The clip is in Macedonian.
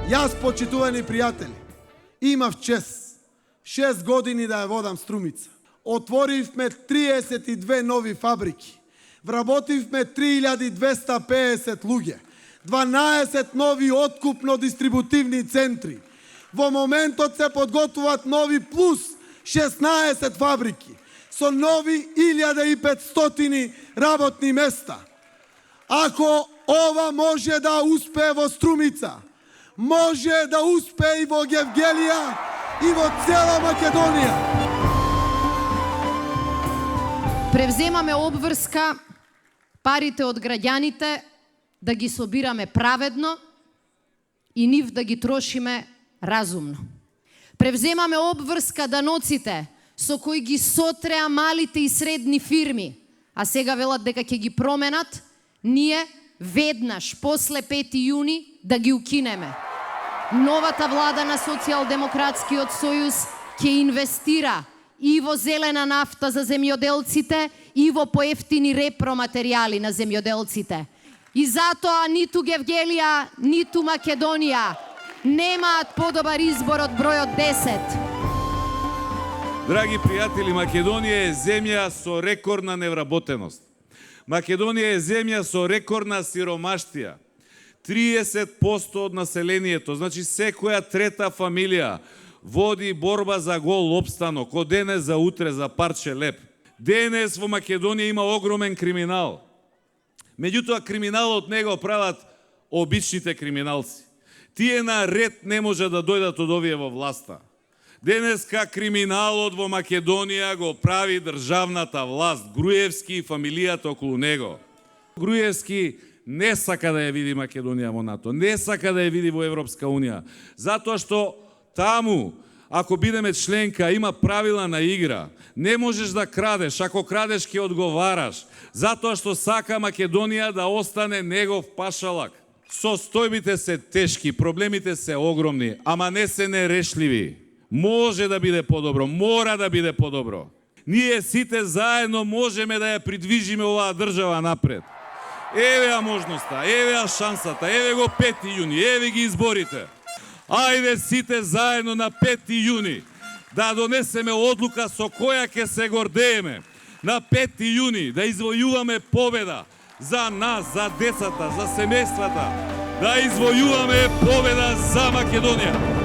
Јас, почитувани пријатели, имав чест 6 години да ја водам Струмица. Отворивме 32 нови фабрики. Вработивме 3250 луѓе. 12 нови откупно-дистрибутивни центри. Во моментот се подготвуваат нови плюс 16 фабрики со нови 1500 работни места. Ако ова може да успее во Струмица, може да успее и во Гевгелија и во цела Македонија. Превземаме обврска парите од граѓаните да ги собираме праведно и нив да ги трошиме разумно. Превземаме обврска даноците со кои ги сотреа малите и средни фирми, а сега велат дека ќе ги променат, ние веднаш после 5 јуни да ги укинеме. Новата влада на Социјалдемократскиот сојуз ќе инвестира и во зелена нафта за земјоделците и во поевтини репроматеријали на земјоделците. И затоа ниту Гевгелија, ниту Македонија немаат подобар избор од бројот 10. Драги пријатели, Македонија е земја со рекордна невработеност. Македонија е земја со рекордна сиромаштија. 30% од населението, значи секоја трета фамилија, води борба за гол опстанок, од денес за утре за парче леп. Денес во Македонија има огромен криминал. Меѓутоа, криминалот не го прават обичните криминалци. Тие на ред не може да дојдат од овие во власта. Денеска криминалот во Македонија го прави државната власт, Груевски и фамилијата околу него. Груевски не сака да ја види Македонија во НАТО, не сака да ја види во Европска Унија, затоа што таму, ако бидеме членка, има правила на игра. Не можеш да крадеш, ако крадеш ќе одговараш, затоа што сака Македонија да остане негов пашалак. Состојбите се тешки, проблемите се огромни, ама не се нерешливи. Може да биде подобро, мора да биде подобро. Ние сите заедно можеме да ја придвижиме оваа држава напред. Еве ја можноста, еве ја шансата, еве го 5 јуни, еве ги изборите. Ајде сите заедно на 5 јуни да донесеме одлука со која ќе се гордееме. На 5 јуни да извојуваме победа за нас, за децата, за семејствата, да извојуваме победа за Македонија.